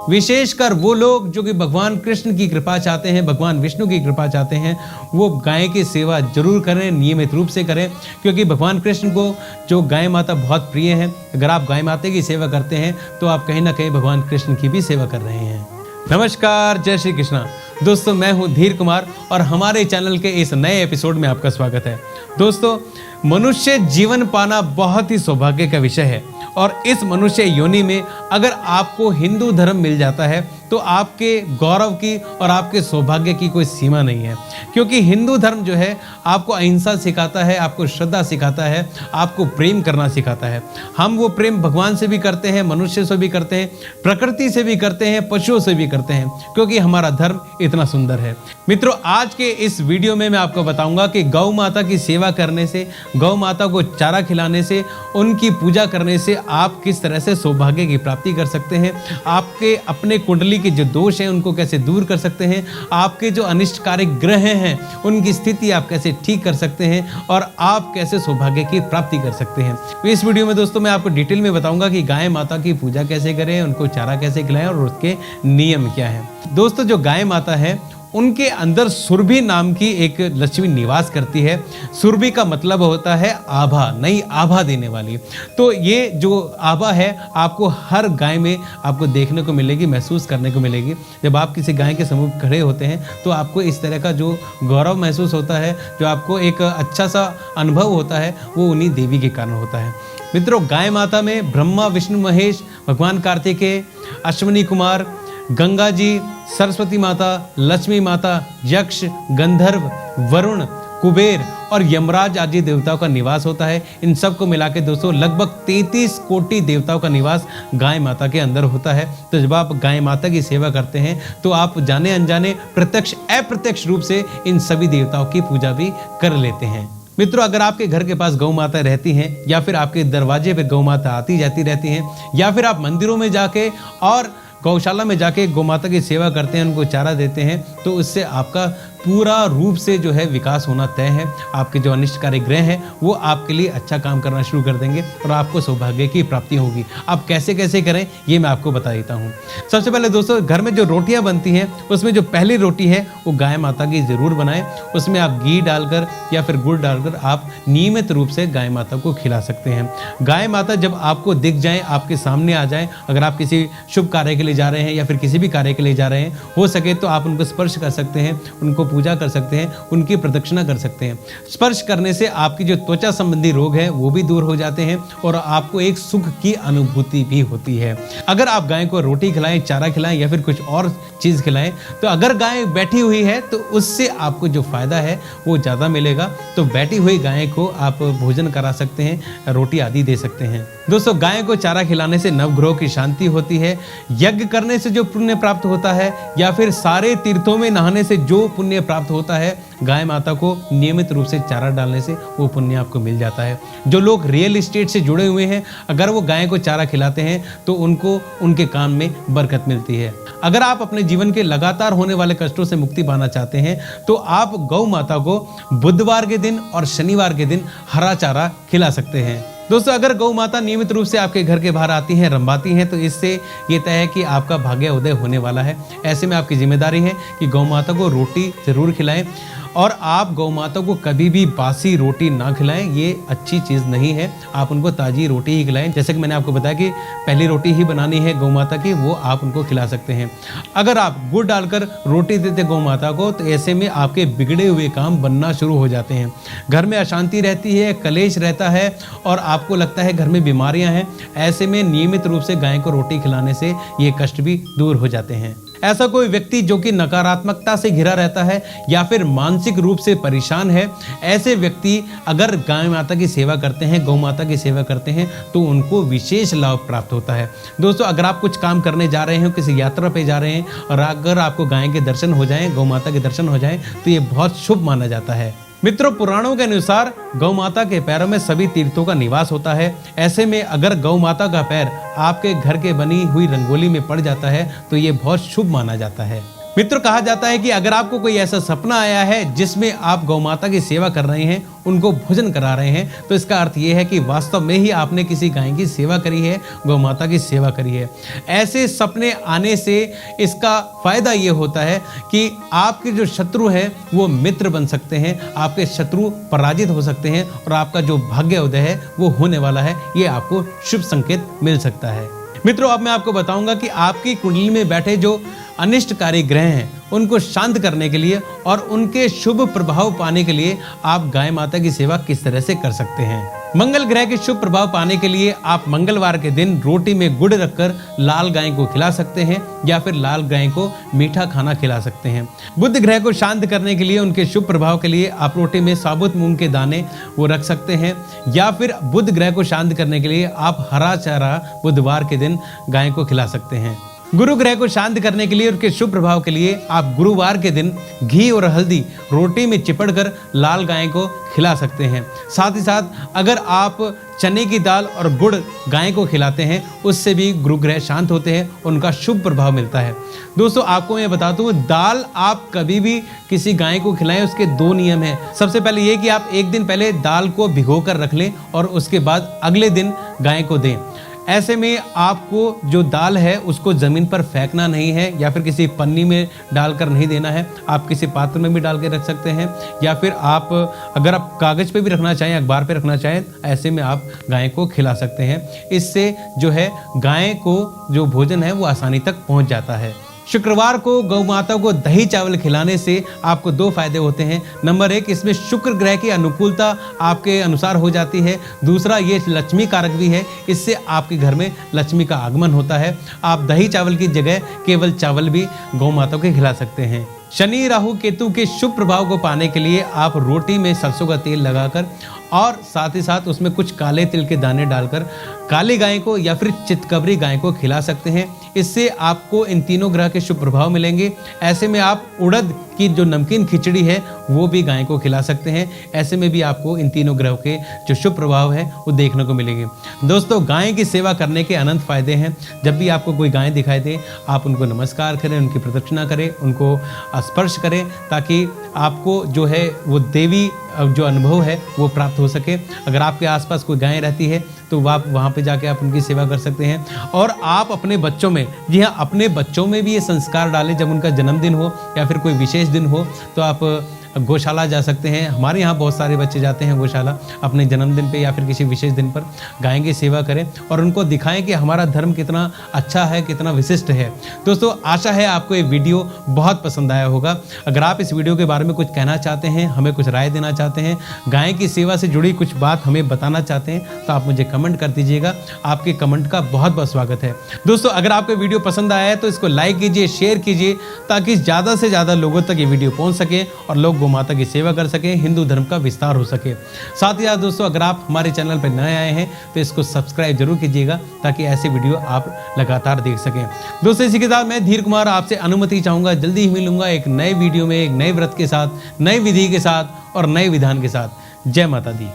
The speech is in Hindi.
विशेषकर वो लोग जो कि भगवान कृष्ण की कृपा चाहते हैं, भगवान विष्णु की कृपा चाहते हैं, वो गाय की सेवा जरूर करें, नियमित रूप से करें, क्योंकि भगवान कृष्ण को जो गाय माता बहुत प्रिय है। अगर आप गाय माता की सेवा करते हैं तो आप कहीं ना कहीं भगवान कृष्ण की भी सेवा कर रहे हैं। नमस्कार, जय श्री कृष्णा। दोस्तों, मैं हूं धीर कुमार और हमारे चैनल के इस नए एपिसोड में आपका स्वागत है। दोस्तों, मनुष्य जीवन पाना बहुत ही सौभाग्य का विषय है और इस मनुष्य योनि में अगर आपको हिंदू धर्म मिल जाता है तो आपके गौरव की और आपके सौभाग्य की कोई सीमा नहीं है, क्योंकि हिंदू धर्म जो है आपको अहिंसा सिखाता है, आपको श्रद्धा सिखाता है, आपको प्रेम करना सिखाता है। हम वो प्रेम भगवान से भी करते हैं, मनुष्य से भी करते हैं, प्रकृति से भी करते हैं, पशुओं से भी करते हैं, क्योंकि हमारा धर्म इतना सुंदर है। मित्रों, आज के इस वीडियो में मैं आपको बताऊंगा कि गौ माता की सेवा करने से, गौ माता को चारा खिलाने से, उनकी पूजा करने से आप किस तरह से सौभाग्य की प्राप्ति कर सकते हैं, आपके अपने कुंडली के जो दोष हैं उनको कैसे दूर कर सकते हैं, आपके जो अनिष्टकारी ग्रह हैं उनकी स्थिति आप कैसे ठीक कर सकते हैं और आप कैसे सौभाग्य की प्राप्ति कर सकते हैं। तो इस वीडियो में दोस्तों मैं आपको डिटेल में बताऊंगा कि गाय माता की पूजा कैसे करें, उनको चारा कैसे खिलाएं और उसके नियम क्या हैं। दोस्तों, जो गाय माता है उनके अंदर सुरभि नाम की एक लक्ष्मी निवास करती है। सुरभि का मतलब होता है आभा, नई आभा देने वाली। तो ये जो आभा है आपको हर गाय में आपको देखने को मिलेगी, महसूस करने को मिलेगी। जब आप किसी गाय के सम्मुख खड़े होते हैं तो आपको इस तरह का जो गौरव महसूस होता है, जो आपको एक अच्छा सा अनुभव होता है, वो उन्हीं देवी के कारण होता है। मित्रों, गाय माता में ब्रह्मा, विष्णु, महेश, भगवान कार्तिकेय, अश्विनी कुमार, गंगा जी, सरस्वती माता, लक्ष्मी माता, यक्ष, गंधर्व, वरुण, कुबेर और यमराज आदि देवताओं का निवास होता है। इन सब को मिला के दोस्तों लगभग 33 कोटि देवताओं का निवास गाय माता के अंदर होता है। तो जब आप गाय माता की सेवा करते हैं तो आप जाने अनजाने, प्रत्यक्ष अप्रत्यक्ष रूप से इन सभी देवताओं की पूजा भी कर लेते हैं। मित्रों, अगर आपके घर के पास गौ माता रहती हैं या फिर आपके दरवाजे पे गौ माता आती जाती रहती हैं या फिर आप मंदिरों में जाके और गौशाला में जाके गौ माता की सेवा करते हैं, उनको चारा देते हैं, तो उससे आपका पूरा रूप से जो है विकास होना तय है। आपके जो अनिष्टकारी ग्रह हैं वो आपके लिए अच्छा काम करना शुरू कर देंगे और आपको सौभाग्य की प्राप्ति होगी। आप कैसे कैसे करें ये मैं आपको बता देता हूँ। सबसे पहले दोस्तों, घर में जो रोटियाँ बनती हैं उसमें जो पहली रोटी है वो गाय माता की ज़रूर बनाएं। उसमें आप घी डालकर या फिर गुड़ डालकर आप नियमित रूप से गाय माता को खिला सकते हैं। गाय माता जब आपको दिख जाएँ, आपके सामने आ जाएँ, अगर आप किसी शुभ कार्य के लिए जा रहे हैं या फिर किसी भी कार्य के लिए जा रहे हैं, हो सके तो आप उनको स्पर्श कर सकते हैं, उनको पूजा कर सकते हैं, उनकी प्रदक्षिणा कर सकते हैं। स्पर्श करने से आपकी जो त्वचा संबंधी रोग है वो भी दूर हो जाते हैं और आपको एक सुख की अनुभूति भी होती है। अगर आप गाय को रोटी खिलाएं, चारा खिलाएं या फिर कुछ और चीज खिलाएं, तो अगर गाय बैठी हुई है तो उससे आपको जो फायदा है वो ज्यादा मिलेगा। तो बैठी हुई गाय को आप भोजन करा सकते हैं, रोटी आदि दे सकते हैं। दोस्तों, गाय को चारा खिलाने से नवग्रहों की शांति होती है, यज्ञ करने से जो पुण्य प्राप्त होता है या फिर सारे तीर्थों में नहाने से जो पुण्य प्राप्त होता है, गाय माता को नियमित रूप से चारा डालने से वो पुण्य आपको मिल जाता है। जो लोग रियल एस्टेट से जुड़े हुए हैं, अगर वो गाय को चारा खिलाते हैं तो उनको उनके काम में बरकत मिलती है। अगर आप अपने जीवन के लगातार होने वाले कष्टों से मुक्ति पाना चाहते हैं तो आप गौ माता को बुधवार के दिन और शनिवार के दिन हरा चारा खिला सकते हैं। दोस्तों, अगर गौ माता नियमित रूप से आपके घर के बाहर आती हैं, रंभाती हैं, तो इससे ये तय है कि आपका भाग्य उदय होने वाला है। ऐसे में आपकी जिम्मेदारी है कि गौ माता को रोटी जरूर खिलाएं और आप गौ माता को कभी भी बासी रोटी ना खिलाएं, ये अच्छी चीज़ नहीं है। आप उनको ताज़ी रोटी ही खिलाएं। जैसे कि मैंने आपको बताया कि पहली रोटी ही बनानी है गौ माता की, वो आप उनको खिला सकते हैं। अगर आप गुड़ डालकर रोटी देते गौ माता को तो ऐसे में आपके बिगड़े हुए काम बनना शुरू हो जाते हैं। घर में अशांति रहती है, कलेश रहता है और आपको लगता है घर में बीमारियां हैं। ऐसे में नियमित रूप से गाय को रोटी खिलाने से ये कष्ट भी दूर हो जाते हैं। ऐसा कोई व्यक्ति जो कि नकारात्मकता से घिरा रहता है या फिर मानसिक रूप से परेशान है, ऐसे व्यक्ति अगर गाय माता की सेवा करते हैं, गौ माता की सेवा करते हैं, तो उनको विशेष लाभ प्राप्त होता है। दोस्तों, अगर आप कुछ काम करने जा रहे हैं, किसी यात्रा पे जा रहे हैं और अगर आपको गाय के दर्शन हो जाएं, गौ माता के दर्शन हो जाएं, तो ये बहुत शुभ माना जाता है। मित्रों, पुराणों के अनुसार गौ माता के पैरों में सभी तीर्थों का निवास होता है। ऐसे में अगर गौ माता का पैर आपके घर के बनी हुई रंगोली में पड़ जाता है तो ये बहुत शुभ माना जाता है। मित्रों, कहा जाता है कि अगर आपको कोई ऐसा सपना आया है जिसमें आप गौ माता की सेवा कर रहे हैं, उनको भोजन करा रहे हैं, तो इसका अर्थ ये है कि वास्तव में ही आपने किसी गाय की सेवा करी है, गौ माता की सेवा करी है। ऐसे सपने आने से इसका फायदा ये होता है कि आपके जो शत्रु हैं वो मित्र बन सकते हैं, आपके शत्रु पराजित हो सकते हैं और आपका जो भाग्य उदय है वो होने वाला है। ये आपको शुभ संकेत मिल सकता है। मित्रों, अब मैं आपको बताऊंगा कि आपकी कुंडली में बैठे जो अनिष्टकारी ग्रह हैं उनको शांत करने के लिए और उनके शुभ प्रभाव पाने के लिए आप गाय माता की सेवा किस तरह से कर सकते हैं। मंगल ग्रह के शुभ प्रभाव पाने के लिए आप मंगलवार के दिन रोटी में गुड़ रखकर लाल गाय को खिला सकते हैं या फिर लाल गाय को मीठा खाना खिला सकते हैं। बुध ग्रह को शांत करने के लिए, उनके शुभ प्रभाव के लिए आप रोटी में साबुत मूंग के दाने वो रख सकते हैं या फिर बुध ग्रह को शांत करने के लिए आप हरा चारा बुधवार के दिन गाय को खिला सकते हैं। गुरु ग्रह को शांत करने के लिए, उनके शुभ प्रभाव के लिए आप गुरुवार के दिन घी और हल्दी रोटी में चिपड़कर लाल गाय को खिला सकते हैं। साथ ही साथ अगर आप चने की दाल और गुड़ गाय को खिलाते हैं, उससे भी गुरु ग्रह शांत होते हैं, उनका शुभ प्रभाव मिलता है। दोस्तों, आपको मैं बताता हूँ, दाल आप कभी भी किसी गाय को खिलाएं, उसके 2 नियम हैं। सबसे पहले ये कि आप एक दिन पहले दाल को भिगो कर रख लें और उसके बाद अगले दिन गाय को दें। ऐसे में आपको जो दाल है उसको ज़मीन पर फेंकना नहीं है या फिर किसी पन्नी में डालकर नहीं देना है। आप किसी पात्र में भी डाल के रख सकते हैं या फिर आप अगर आप कागज़ पे भी रखना चाहें, अखबार पे रखना चाहें, ऐसे में आप गाय को खिला सकते हैं। इससे जो है गाय को जो भोजन है वो आसानी तक पहुंच जाता है। शुक्रवार को गौ माता को दही चावल खिलाने से आपको 2 फायदे होते हैं। नंबर 1, इसमें शुक्र ग्रह की अनुकूलता आपके अनुसार हो जाती है। दूसरा, ये लक्ष्मी कारक भी है, इससे आपके घर में लक्ष्मी का आगमन होता है। आप दही चावल की जगह केवल चावल भी गौ माता को खिला सकते हैं। शनि राहु केतु के शुभ प्रभाव को पाने के लिए आप रोटी में सरसों का तेल लगाकर और साथ ही साथ उसमें कुछ काले तिल के दाने डालकर काली गाय को या फिर चितकबरी गाय को खिला सकते हैं। इससे आपको इन तीनों ग्रह के शुभ प्रभाव मिलेंगे। ऐसे में आप उड़द की जो नमकीन खिचड़ी है वो भी गाय को खिला सकते हैं। ऐसे में भी आपको इन तीनों ग्रहों के जो शुभ प्रभाव है वो देखने को मिलेंगे। दोस्तों, गाय की सेवा करने के अनंत फायदे हैं। जब भी आपको कोई गाय दिखाई दे, आप उनको नमस्कार करें, उनकी प्रदक्षिणा करें, उनको स्पर्श करें, ताकि आपको जो है वो देवी जो अनुभव है वो प्राप्त हो सके। अगर आपके आसपास कोई गाय रहती है तो आप वहाँ पे जाके आप उनकी सेवा कर सकते हैं। और आप अपने बच्चों में, जी हाँ, अपने बच्चों में भी ये संस्कार डालें। जब उनका जन्मदिन हो या फिर कोई विशेष दिन हो तो आप गौशाला जा सकते हैं। हमारे यहाँ बहुत सारे बच्चे जाते हैं गौशाला अपने जन्मदिन पे या फिर किसी विशेष दिन पर। गाय की सेवा करें और उनको दिखाएं कि हमारा धर्म कितना अच्छा है, कितना विशिष्ट है। दोस्तों, आशा है आपको ये वीडियो बहुत पसंद आया होगा। अगर आप इस वीडियो के बारे में कुछ कहना चाहते हैं, हमें कुछ राय देना चाहते हैं, गाय की सेवा से जुड़ी कुछ बात हमें बताना चाहते हैं, तो आप मुझे कमेंट कर दीजिएगा। आपके कमेंट का बहुत बहुत स्वागत है। दोस्तों, अगर आपको वीडियो पसंद आया है तो इसको लाइक कीजिए, शेयर कीजिए, ताकि ज़्यादा से ज़्यादा लोगों तक ये वीडियो पहुँच सके और लोग गौ माता की सेवा कर सके, हिंदू धर्म का विस्तार हो सके। साथ ही साथ दोस्तों, अगर आप हमारे चैनल पर नए आए हैं तो इसको सब्सक्राइब जरूर कीजिएगा, ताकि ऐसे वीडियो आप लगातार देख सकें। दोस्तों, इसी के साथ मैं धीर कुमार आपसे अनुमति चाहूंगा। जल्दी ही मिलूंगा एक नए वीडियो में, एक नए व्रत के साथ, नई विधि के साथ और नए विधान के साथ। जय माता दी।